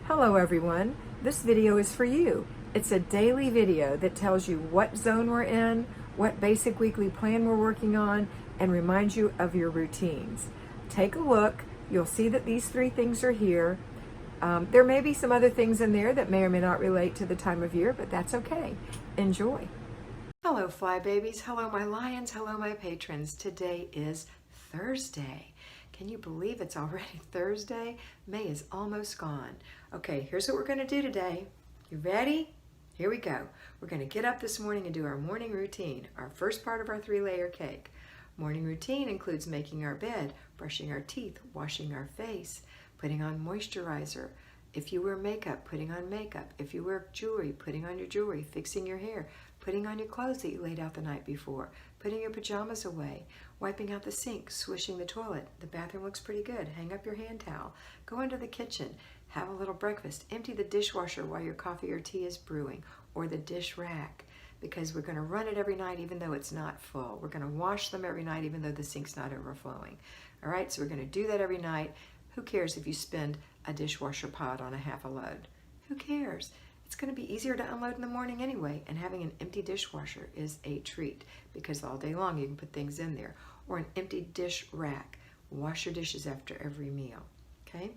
Hello everyone, this video is for you. It's a daily video that tells you what zone we're in, what basic weekly plan we're working on, and reminds you of your routines. Take a look, you'll see that these three things are here. There may be some other things in there that may or may not relate to the time of year, but that's okay. Enjoy. Hello fly babies, hello my lions, hello my patrons. Today is Thursday. Can you believe it's already Thursday? May is almost gone. Okay, here's what we're going to do today. You ready? Here we go. We're going to get up this morning and do our morning routine, our first part of our 3-layer cake. Morning routine includes making our bed, brushing our teeth, washing our face, putting on moisturizer. If you wear makeup, putting on makeup. If you wear jewelry, putting on your jewelry, fixing your hair, putting on your clothes that you laid out the night before, putting your pajamas away, wiping out the sink, swishing the toilet. The bathroom looks pretty good. Hang up your hand towel. Go into the kitchen. Have a little breakfast. Empty the dishwasher while your coffee or tea is brewing, or the dish rack, because we're going to run it every night even though it's not full. We're going to wash them every night even though the sink's not overflowing. All right, so we're going to do that every night. Who cares if you spend a dishwasher pod on a half a load? Who cares? It's going to be easier to unload in the morning anyway, and having an empty dishwasher is a treat because all day long you can put things in there. Or an empty dish rack. Wash your dishes after every meal, okay?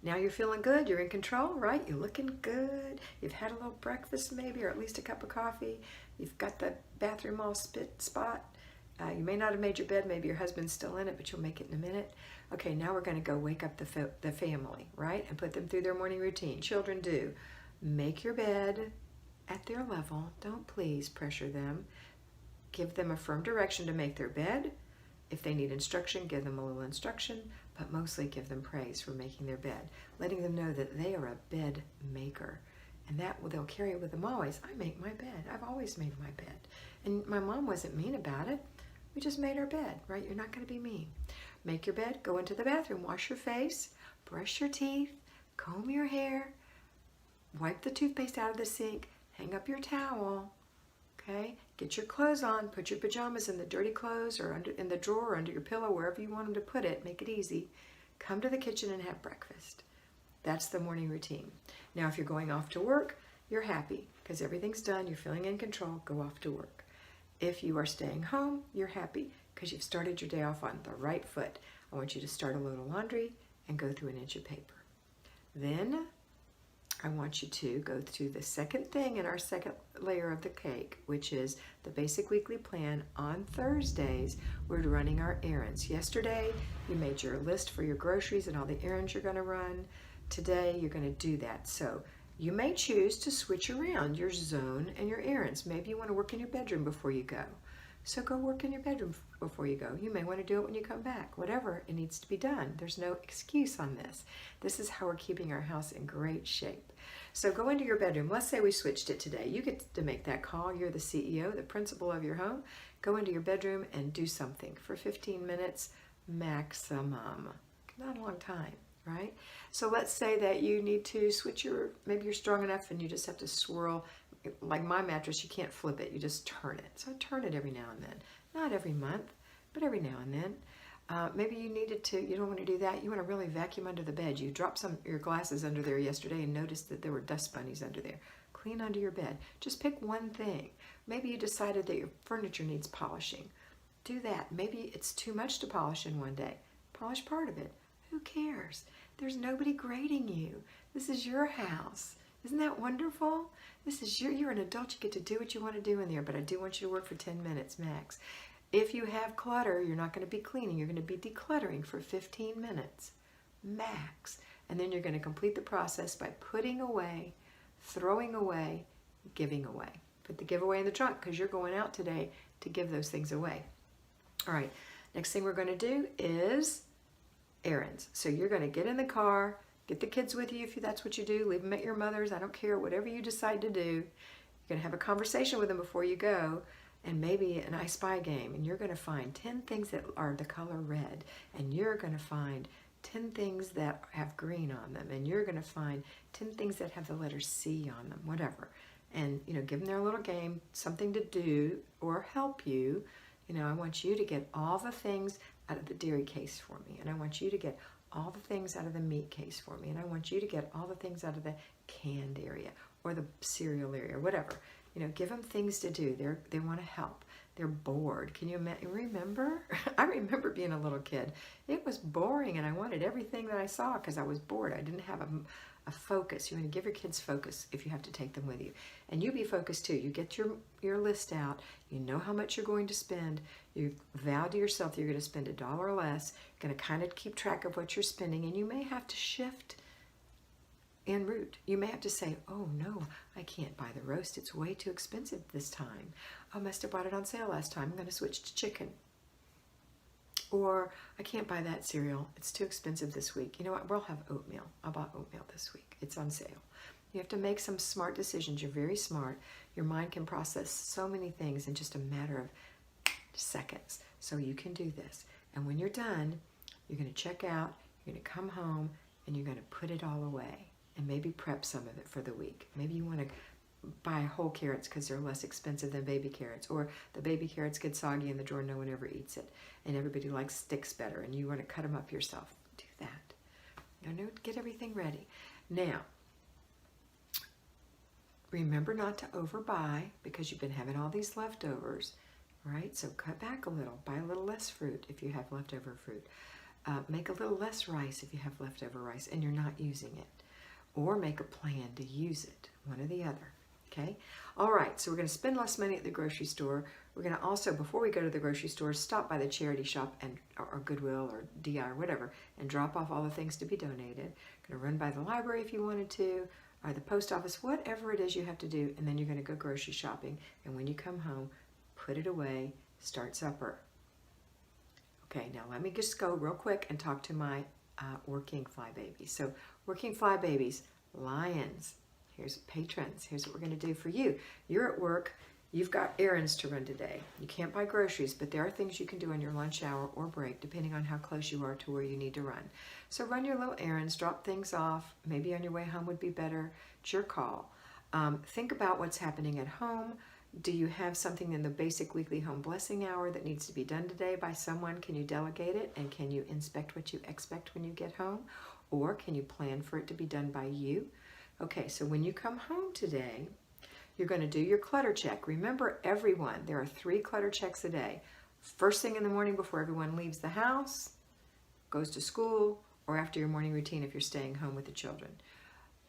Now you're feeling good, you're in control, right? You're looking good. You've had a little breakfast maybe, or at least a cup of coffee. You've got the bathroom all spot. You may not have made your bed, maybe your husband's still in it, but you'll make it in a minute. Okay, now we're going to go wake up the family, right? And put them through their morning routine. Children do. Make your bed at their level. Don't please pressure them. Give them a firm direction to make their bed. If they need instruction, give them a little instruction, but mostly give them praise for making their bed, letting them know that they are a bed maker. And that they'll carry it with them always. I make my bed. I've always made my bed. And my mom wasn't mean about it. We just made our bed, right? You're not going to be mean. Make your bed, go into the bathroom, wash your face, brush your teeth, comb your hair, wipe the toothpaste out of the sink, hang up your towel, okay? Get your clothes on, put your pajamas in the dirty clothes or in the drawer or under your pillow, wherever you want them to put it, make it easy. Come to the kitchen and have breakfast. That's the morning routine. Now, if you're going off to work, you're happy because everything's done, you're feeling in control, go off to work. If you are staying home, you're happy because you've started your day off on the right foot. I want you to start a load of laundry and go through an inch of paper. Then I want you to go through the second thing in our second layer of the cake, which is the basic weekly plan. On Thursdays, we're running our errands. Yesterday, you made your list for your groceries and all the errands you're going to run. Today, you're going to do that. So you may choose to switch around your zone and your errands. Maybe you want to work in your bedroom before you go. So go work in your bedroom before you go. You may want to do it when you come back. Whatever, it needs to be done. There's no excuse on this. This is how we're keeping our house in great shape. So go into your bedroom. Let's say we switched it today. You get to make that call. You're the CEO, the principal of your home. Go into your bedroom and do something for 15 minutes maximum. Not a long time, right? So let's say that you need to switch maybe you're strong enough and you just have to swirl. Like my mattress, you can't flip it, you just turn it. So turn it every now and then. Not every month, but every now and then. Maybe you don't want to do that. You want to really vacuum under the bed. You dropped your glasses under there yesterday and noticed that there were dust bunnies under there. Clean under your bed. Just pick one thing. Maybe you decided that your furniture needs polishing. Do that. Maybe it's too much to polish in one day. Polish part of it. Who cares? There's nobody grading you. This is your house. Isn't that wonderful? You're an adult, you get to do what you want to do in there, but I do want you to work for 10 minutes max. If you have clutter, you're not going to be cleaning, you're going to be decluttering for 15 minutes max. And then you're going to complete the process by putting away, throwing away, giving away. Put the giveaway in the trunk because you're going out today to give those things away. All right, next thing we're going to do is errands. So you're going to get in the car, get the kids with you if that's what you do. Leave them at your mother's. I don't care. Whatever you decide to do. You're going to have a conversation with them before you go and maybe an I Spy game. And you're going to find 10 things that are the color red. And you're going to find 10 things that have green on them. And you're going to find 10 things that have the letter C on them, whatever. And, give them their little game, something to do or help you. I want you to get all the things out of the dairy case for me. And I want you to get all the things out of the meat case for me, and I want you to get all the things out of the canned area or the cereal area or whatever. You know, give them things to do. They want to help. They're bored. Can you remember? I remember being a little kid. It was boring, and I wanted everything that I saw because I was bored. I didn't have a focus. You want to give your kids focus if you have to take them with you. And you be focused too. You get your list out. You know how much you're going to spend. You've vowed to yourself that you're going to spend $1 or less. You're going to kind of keep track of what you're spending, and you may have to shift en route. You may have to say, oh no, I can't buy the roast. It's way too expensive this time. I must have bought it on sale last time. I'm going to switch to chicken. Or I can't buy that cereal. It's too expensive this week. You know what? We'll have oatmeal. I bought oatmeal this week. It's on sale. You have to make some smart decisions. You're very smart. Your mind can process so many things in just a matter of seconds. So you can do this. And when you're done, you're going to check out, you're going to come home, and you're going to put it all away. And maybe prep some of it for the week. Maybe you want to buy whole carrots because they're less expensive than baby carrots, or the baby carrots get soggy in the drawer, no one ever eats it, and everybody likes sticks better, and you want to cut them up yourself. Do that. Get everything ready. Now, remember not to overbuy because you've been having all these leftovers, right? So cut back a little. Buy a little less fruit if you have leftover fruit. Make a little less rice if you have leftover rice and you're not using it. Or make a plan to use it, one or the other, okay? All right, so we're going to spend less money at the grocery store. We're going to also, before we go to the grocery store, stop by the charity shop or Goodwill or DI or whatever and drop off all the things to be donated. Going to run by the library if you wanted to, or the post office, whatever it is you have to do, and then you're going to go grocery shopping. And when you come home, put it away, start supper. Okay, now let me just go real quick and talk to my working fly babies. So working fly babies, lions, here's patrons, here's what we're going to do for you. You're at work, you've got errands to run today. You can't buy groceries, but there are things you can do on your lunch hour or break, depending on how close you are to where you need to run. So run your little errands, drop things off, maybe on your way home would be better. It's your call. Think about what's happening at home. Do you have something in the basic weekly home blessing hour that needs to be done today by someone? Can you delegate it? And can you inspect what you expect when you get home? Or can you plan for it to be done by you? Okay, so when you come home today, you're going to do your clutter check. Remember, everyone, there are 3 clutter checks a day. First thing in the morning before everyone leaves the house, goes to school, or after your morning routine if you're staying home with the children.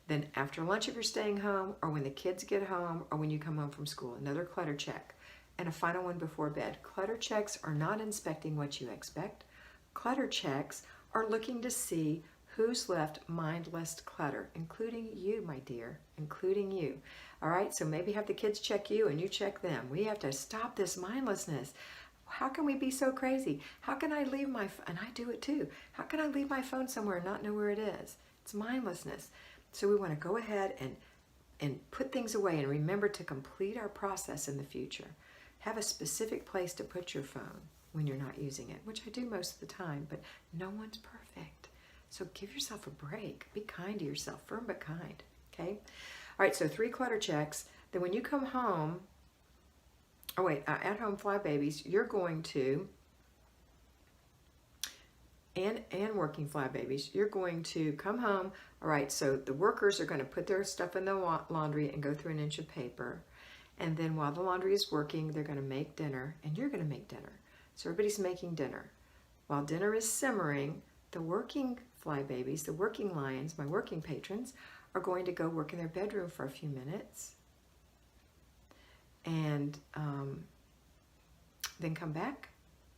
Then after lunch if you're staying home, or when the kids get home, or when you come home from school, another clutter check. And a final one before bed. Clutter checks are not inspecting what you expect. Clutter checks are looking to see who's left mindless clutter, including you, my dear, including you. All right, so maybe have the kids check you and you check them. We have to stop this mindlessness. How can we be so crazy? How can I leave my, and I do it too, how can I leave my phone somewhere and not know where it is? It's mindlessness. So we want to go ahead and put things away and remember to complete our process in the future. Have a specific place to put your phone when you're not using it, which I do most of the time, but no one's perfect. So give yourself a break. Be kind to yourself, firm but kind, okay? All right, so 3 clutter checks. Then when you come home, at home fly babies, you're going to, and working fly babies, you're going to come home. All right, so the workers are going to put their stuff in the laundry and go through an inch of paper. And then while the laundry is working, they're going to make dinner, and you're going to make dinner. So everybody's making dinner. While dinner is simmering, the working fly babies, the working lions, my working patrons, are going to go work in their bedroom for a few minutes. And then come back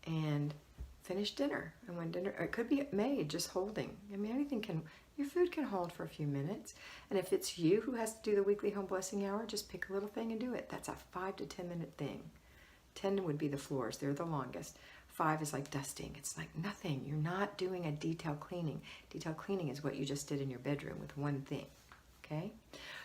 and finish dinner. And when dinner, it could be made, just holding. I mean, anything can, your food can hold for a few minutes. And if it's you who has to do the weekly home blessing hour, just pick a little thing and do it. That's a 5 to 10 minute thing. 10 would be the floors, they're the longest. 5 is like dusting, it's like nothing. You're not doing a detailed cleaning. Detailed cleaning is what you just did in your bedroom with one thing, okay?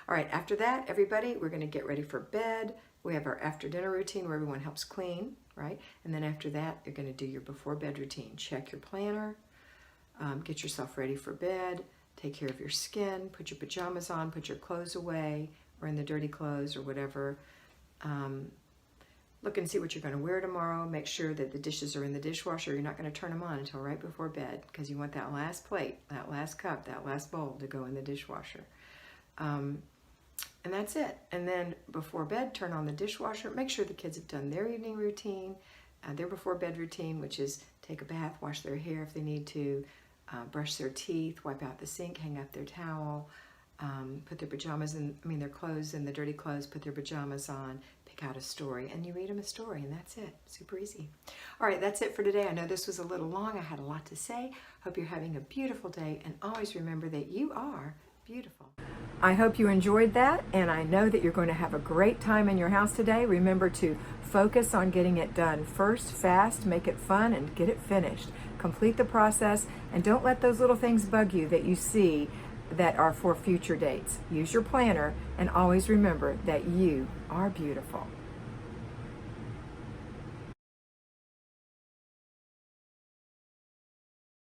All right, after that, everybody, we're gonna get ready for bed. We have our after dinner routine where everyone helps clean, right? And then after that, you're gonna do your before bed routine. Check your planner, get yourself ready for bed, take care of your skin, put your pajamas on, put your clothes away, or in the dirty clothes or whatever. look and see what you're going to wear tomorrow. Make sure that the dishes are in the dishwasher. You're not going to turn them on until right before bed because you want that last plate, that last cup, that last bowl to go in the dishwasher. And that's it. And then before bed, turn on the dishwasher. Make sure the kids have done their evening routine, their before bed routine, which is take a bath, wash their hair if they need to, brush their teeth, wipe out the sink, hang up their towel, put their pajamas in, their clothes in the dirty clothes, put their pajamas on, pick out a story, and you read them a story, and that's it. Super easy. All right, that's it for today. I know this was a little long. I had a lot to say. Hope you're having a beautiful day, and always remember that you are beautiful. I hope you enjoyed that, and I know that you're going to have a great time in your house today. Remember to focus on getting it done first, fast, make it fun, and get it finished. Complete the process, and don't let those little things bug you that you see that are for future dates. Use your planner, and always remember that you are beautiful.